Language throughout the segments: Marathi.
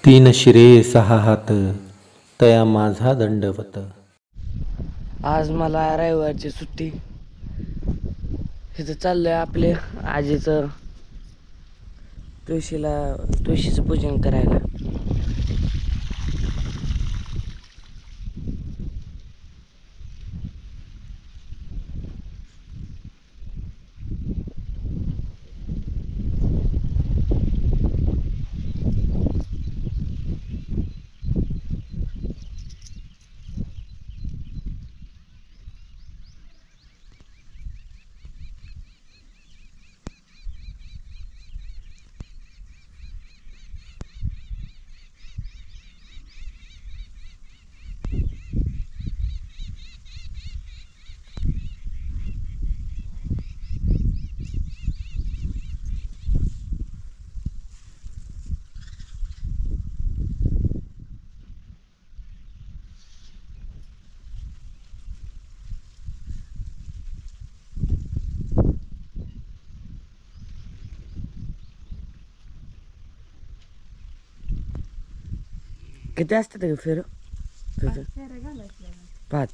तीन शिरे सहा हात तया माझा दंडवत. आज मला रविवारची सुट्टी. इथं चाललंय आपले आजीचं तुळशीचं पूजन करायला. किती असतात का फेर? 5.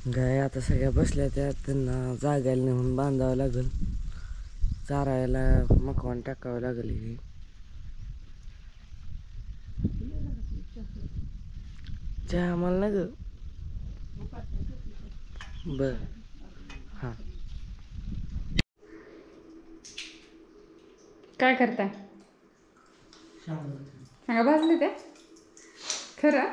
गाय आता सगळ्या बसल्या त्या, त्यांना जागायला नेऊन बांधावं लागेल. चारायला मकवान टाकावं लागेल. हे चहा मला ना ग. बर हा. काय करताय? सांगा भाजले ते खरं.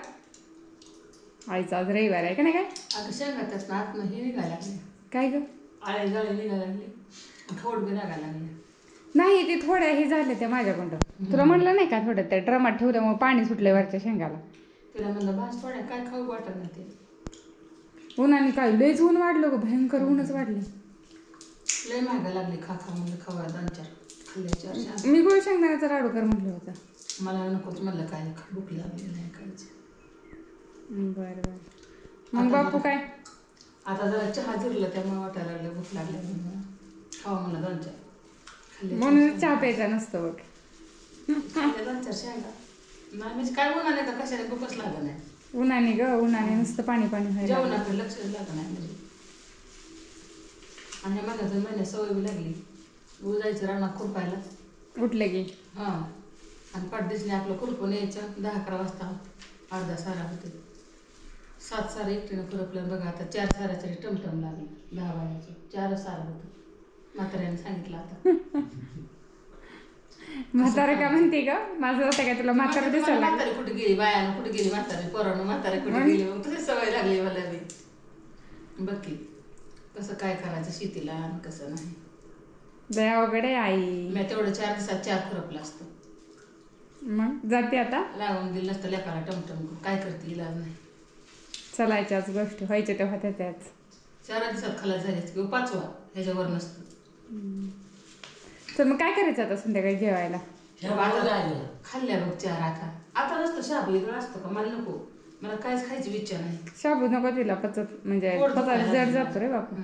आईचा आज रविवार आहे का नाही? काय आता शेंगातच ना आतनं हे निघायला लागले. काय ग? आळे जाळे निघायला लागले. थोड बी लागायला लागले. नाही ते थोड्या हे झाले ते माझ्याकडं. तुला म्हणलं नाही का थोडं त्या ड्रमात ठेवल्यामुळे पाणी सुटले वरच्या शेंगाला. तिला म्हणलं भास थोड्या काय खाऊ वाटत नाही ते. उन्हाने काय लयच ऊन वाढलं ग. भयंकर ऊनच वाढले. लय महागा लागली. खा म्हणलं खावा 2-4 खाल्ल्या 4. मी गोळ शेंगदाण्याचा लाडू कर म्हटलं होतं. मला नकोच म्हणलं काय भूक लागली नाही काहीच. बरं बरं. मग बापू काय? आता जरा चहा जिरलं त्यामुळे वाटायला लागलं भूक लागली म्हणून खावा म्हणलं 2-4 खाल्ल्या. म्हणून चहा प्यायचा नसतं बघ. 2-4 शेंगा नाही म्हणजे काय उन्हाने का कशाने भूकच लागत नाही. उन्हाने ग उन्हाने नुसतं पाणी व्हायला. जेवणाकडे लक्षच लागत नाही म्हणजे. आणि महिन्यात सवय बी लागली. जायचं रानात खुरपायला उठले की. हां. आणि पडदेशने आपलं खुरपून यायचं 10-11 वाजता. अर्धा सारा होते. 7 सारं एकटीनं खुरपलं. बघा आता 4 साराचे टमटम लागलं. 10 बायाचं 4 सारं होतं. म्हाताऱ्याने सांगितलं आता. म्हातारा का म्हणते ग? माझं होतं काय तुला म्हातारा दिसायला? म्हातारी कुठे गेली, बायानं कुठे गेली, म्हातारी पोरानं म्हातारी कुठे गेली. मग तुझी सवय लागली मला बी. बघ की कसं काय करायचं शेतीला आणि कसं नाही. दया अवघड आई. मी तेवढं 4 दिवसात 4 खुरपलं असतं. मग जाते आता. लावून दिलं नसतं लेकाला टमटम. काय करते इलाज नाही. चलायच्याच गोष्टी व्हायच्या तेव्हा त्याच. 4 दिवसात खलास झालीच किंवा 5वा ह्याच्यावर नसतं. तर मग काय करायचं आता संध्याकाळी जेवायला? खाल्ल्या बघ 4 आता नसतं. शाबू इकडं असतं का? मला नको. मला काहीच खायची इच्छा नाही. शाबू नको तिला पचत म्हणजे पचायला जड जातो रे बापू.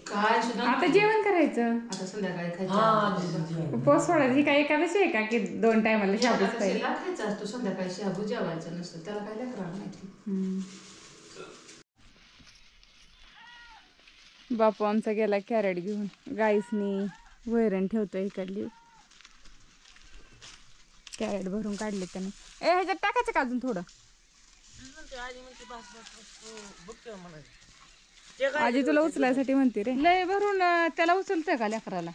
काय सुद्धा आता जेवण करायचं. आता संध्याकाळी खायचं. उपवास सोडायचं. ही काय एकादशी आहे का की 2 टायमाला शाबूच पाहिजे? खायचा असतो संध्याकाळी. शाबू जेवायचं नसतं. त्याला काय लेकराला माहिती. बापू आमचा गेला कॅरेट घेऊन. गाईसनी वैरण ठेवतो इकडली. कॅरेट भरून काढले त्याने. ह्याच्यात टाकायचं का अजून थोडं? आजी तुला उचलायसाठी म्हणते रे. लय भरून त्याला उचलतोय का लेकराला?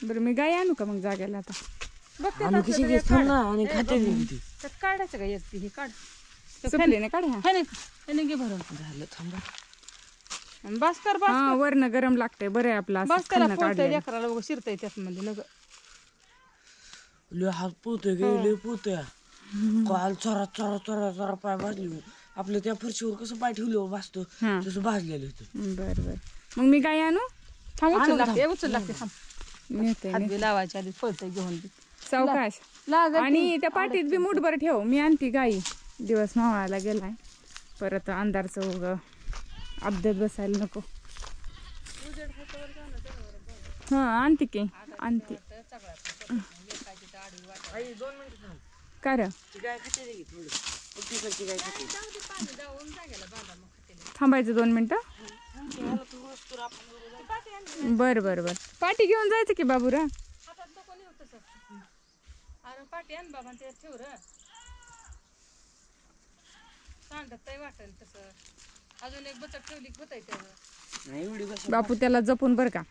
बरं मी गाय आणू का मग जाग्याला आता? बघते काढायचं का एक हे काढ. सुटले काढ. घे भरून झालं. थांबा बस कर. वरण गरम लागतंय. बरं आहे आपला. बस त्याला पोहतंय लेकराला बघ शिरतंय त्यामध्ये लग. हात पोहतोय गेले पोहतोय. काल चरा चरा चरा चरा पाय भाजले. आपलं त्या फरशीवर कसं पाय ठेवलं भाजतो तसं भाजलेलं होतं. बरं बरं. मग मी गाय आणू? थांब उचल लागते. उचल लागते. थांब लावायच्या आधी पळतंय घेऊन सावकाश. आणि त्या पाठीत बी मूठभर ठेव. मी आणते गाई. दिवस मावळायला गेलाय. परत अंधारचं उग अपडेट बसायला नको. हा आणते की आणते. आई 2 मिनिटं थांब. काय रे ती गाय खाते रे थोडं. तिकडची गाय खाते. थांबायचं 2 मिनिटं. बरं बरं बरं. पाठी घेऊन जायचं की बाबूरा. अरे पाठी आण बाबा ते ठेव र सांडत वाटेल तसं. अजून एक बचत ठेवली होत त्यावर नाही एवढी बस. बापू त्याला जपून बर का.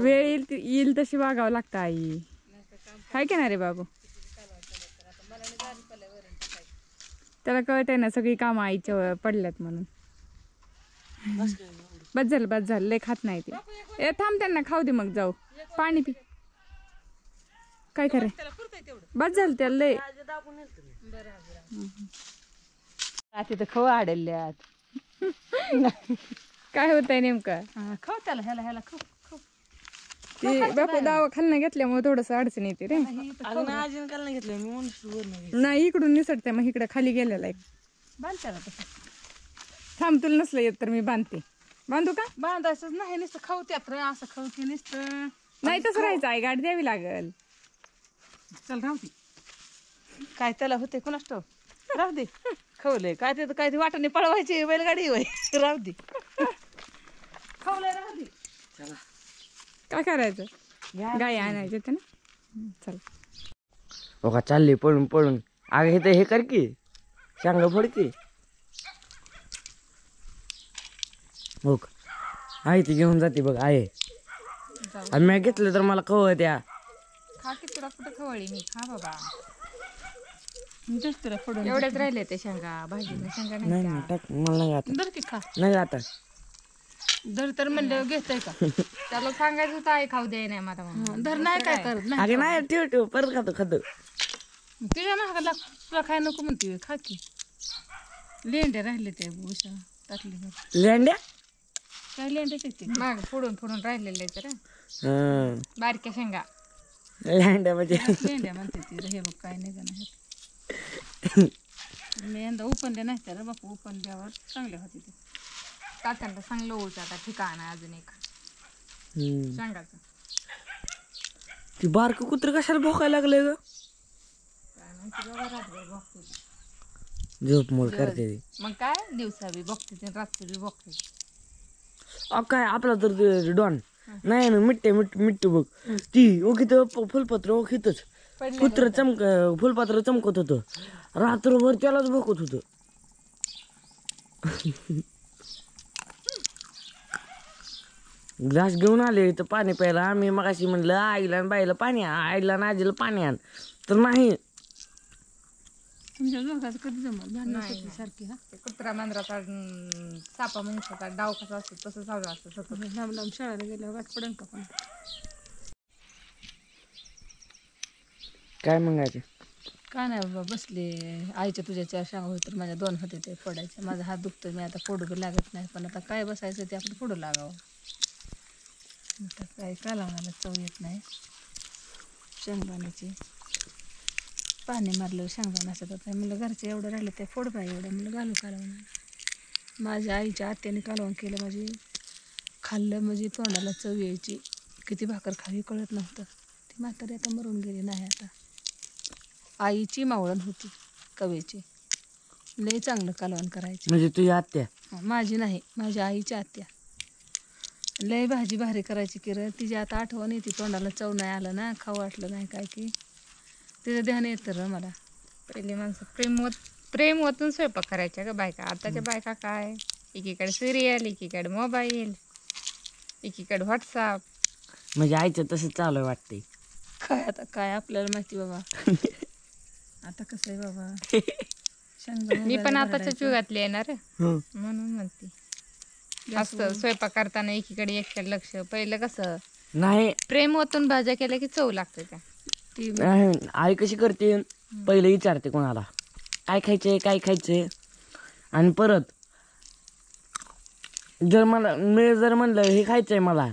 वेळ येईल तशी वागावं लागतं आई. हाय की नाही रे बाबू. त्याला कळतंय ना सगळी कामं आईच्या पडल्यात म्हणून. बस झालं लय खात नाही ते. ए थांब त्यांना खाऊ दे मग जाऊ. पाणी पी. काय करे बस झालं त्याला लय. तिथं खव आडल्यात. काय होतंय नेमकं. खाऊ त्याला ह्याला खाऊ खाऊ. ते बापू दवाखाना घेतल्यामुळे थोडस अडचण येते रे. अजून अजून काल नाही घेतलं मी म्हणून. नाही इकडून निसटते मग इकडे खाली गेलेला एक. बांध त्याला तसं. थांब तुला नसलं येत तर मी बांधते. बांधू का. बांधायचंच नाही नुसतं खाऊ त्यात रे असं खाऊ की नुसतं. नाही तसं राहायचं आई गाठ द्यावी लागल. चल राहू दे. काय त्याला होते कोणाच ठाऊक. राहू दे खवलंय काय ते काय ते वाटाने पळवायची बैलगाडी होय. राहू दे खवलंय राहू दे. चला काय करायचं गाय आणायचे ते ना. चल बघा चालली पळून पळून. अगं हे हे कर की शांग फोड की. हो का आहे ती घेऊन जाते बघ आहे. आणि मी घेतलं तर मला खव त्या. खा की तुला कुठं खवळी मी. खा बाबा. तुला फोडून एवढ्याच राहिले ते शेंगा भाजीने शेंगा नाही नाही नाही टाक मला नाही आता. दर की खा. नाही आता. दर तर म्हणलं घेतय का. त्याला सांगायचं होतं आई खाऊ द्याय नाही मला म्हणून. दर नाही काय करत नाही. अगं नाही ठेव ठेव परत खातो. तुझ्या महागाला तुला काय नको म्हणते खा की. लेंड्या राहिले ते उषा टाकली लेंड्या काय लेंड्या ते माग फोडून राहिलेले तर हं. बारक्या शेंगा. लेंड्या म्हणजे लेंड्या म्हणते ती हे बघ काय नाही जाणार. मी यंदा उपनले नाही तर बापू उपनल्यावर चांगले होते ते. तात्यांना चांगलं होतं आता ठिकाण आहे अजून एक हं. शेंगाचं. ती बारक कुत्र कशाला भोकायला लागले ग. झोप मोड करते ती. मग काय दिवसा बी बघते ते रात्री बी बघते. काय आपला तर डॉन नाही ना मिट्टे बघ ती ओखित फुलपत्र ओखितच कुत्र फुलपत्र चमकत होतं. रात्रभर त्यालाच भोकत होतं. ग्लास घेऊन आले तर पाणी प्यायला. आम्ही मगाशी म्हणलं आईला आणि बाईला पाणी आण. आईला आणि आजीला पाणी आण तर नाही. तुमच्या दोघांचं कधी जमल सारखी हा. ते कुत्रा मांजराचा सापा मुंगसाचा डाव कसा असतो तसं चालू असतं सतत. लांब लांब शाळेला गेल्यावर वाट पडेल का पण. काय मंगायचं काय नाही बाबा बसले. आईच्या तुझ्या 4 शांगा होत तर माझ्या 2 होते ते फोडायचे. माझा हात दुखतो मी आता फोडू बी लागत नाही. पण आता काय बसायचं ते आपलं फोडू लागावं. आता काय कालवणाला चव येत नाही. शेंगदाण्याची पाणी मारलं शेंगदाण्याचं तर म्हणलं घरचे एवढं राहिलं ते फोड पाहिजे एवढं म्हणलं घालू कालवणाला. माझ्या आईच्या आत्याने कालवण केलं म्हणजे खाल्लं म्हणजे तोंडाला चव यायची. किती भाकर खावी कळत नव्हतं. ती म्हातारी आता मरून गेली नाही. आता आईची मावळण होती कवेची. लय चांगलं कालवण करायची. म्हणजे तुझी आत्या. माझी नाही माझ्या आईची आत्या. लय भाजी भारी करायची की र. तिची आता आठवण येते. तोंडाला चव नाही आलं ना खाऊ वाटलं नाही काय की तिचं ध्यान येतं र मला. पहिली माणसं प्रेम ओतून स्वयंपाक करायच्या का बायका. आताच्या बायका काय एकीकडे सिरियल एकीकडे मोबाईल एकीकडे व्हॉट्सअप. म्हणजे आईचं तसं चालू आहे वाटते. काय आता काय आपल्याला माहिती बाबा. आता कसं आहे बाबा. मी पण आताच्याच युगातली येणार हं. म्हणून म्हणते. असं स्वयंपाक करताना एकीकडे एककडे लक्ष. पहिलं कसं नाही प्रेम ओतून भाज्या केल्या की चव लागते त्या. ती आई कशी करते पहिले विचारते कोणाला काय खायचंय आणि परत जर म्हणलं हे खायचंय मला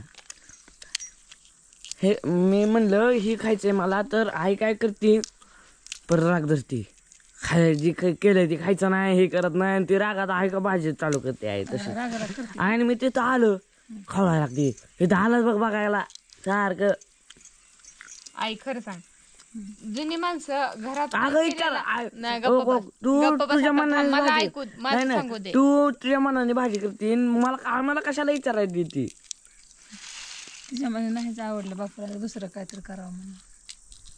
मी म्हणलं हे खायचंय मला तर आई काय करते परत राग धरते. जी केलंय ते खायचं नाही, हे करत नाही, आणि ती रागात आहे का भाजी चालू करते आहे तशी. रागाला करते. आणि मी तिथं आलं खावला लागते, इथं आलं बघ बघायला सारखं. आई खरं सांग, जुनी माणसं घरात अगं केलेलं- विचार नाही, गप्प बस. तू गप्प बस तुझ्या आता. मनाने मला भाजी- ऐकू नाही, माझं नाही. सांगू दे. तू तुझ्या मनाने भाजी करते, मला कशाला विचारायची ती. तिच्यामध्ये नाहीच आवडलं बापूला, दुसरं काहीतरी करावं म्हणून.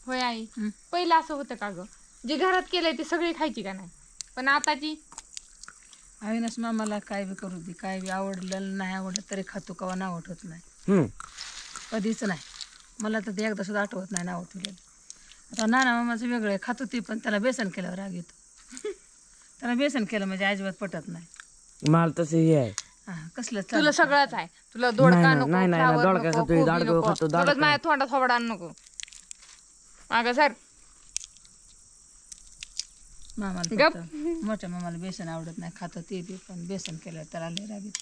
होय आई, पहिलं असं होतं का ग, जे घरात केलंय ते सगळी खायची का नाही, पण आताची अविनाश मामाला काय बी करू दे, काय बी आवडलं नाही आवडलं तरी खातो, कवा नाव आठवत नाही, हम्म. कधीच नाही. मला तर ते एकदा सुद्धा आठवत नाही नाव ठेवलेलं. आता नाना मामाचं वेगळं आहे, खातो ते, पण त्याला बेसन केल्यावर राग येतो. त्याला बेसन केलं म्हणजे अजिबात पटत नाही. मला तसं हे आहे. हा, कसलं तुला सगळंच आहे, तुला दोडका नाही, नको, नाही, नाही, फ्लावर दोडका नको, खातोय, कोबी दाडकं नको, खातो, तुलाच दाडकं. माझ्या तोंडात थोबडा नको. अगं सर मामाला गप. फक्त मोठ्या मामाला बेसन आवडत नाही, खातं ते बी, पण बेसन केल्यावर त्याला लय राग येतो.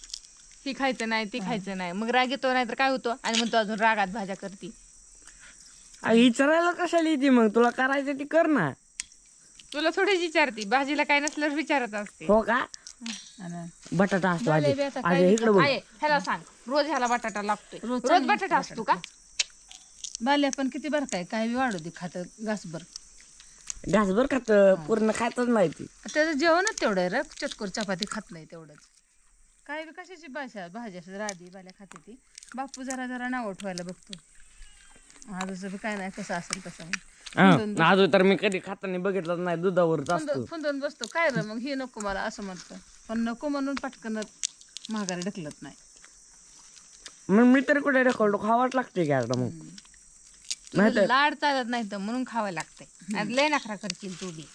ती खायचं नाही, ती खायचं नाही, मग राग येतो, नाही तर काय होतं, आणि म्हणतो अजून रागात भाज्या करती. विचारायला कशाला येते मग, तुला करायचं ती कर ना. तुला थोडीच विचारती, भाजीला काय नसल्यावर विचारत असते. हो का, आणि बटाटा असतो झाले आधी बी आता आधी काय इकडे बघ. आहे, ह्याला सांग, रोज ह्याला बटाटा लागतोय, रोज रोज बटाटा असतो का? बाल्या पण किती बरं काय बी वाढू दे, खातं घासभर. घासभर खात, पूर्ण खातच नाही ती. त्याचं जेवणच तेवढं आहे रे, चटकोर चपाती खात नाही तेवढंच. काय बी कशाची भाजी असं राधी बाल्या खाते ती. बापू जरा जरा नाव ठेवायला बघतो. आजचं बी काय नाही, कसं असेल तसं मग. अजून तर मी कधी खाताना बघितलंच नाही, दुधावरच असतो. फुंदून बसतो, काय रे मग हे नको मला असं म्हणतं, पण नको म्हणून पटकन महागारी ढकलत नाही. मग मी तरी कुठे रेकॉर्ड खावाच लागते की आता मग. तुला लाड चालत नाही तर म्हणून खावं लागतंय, लय नखरा करशील तू बी.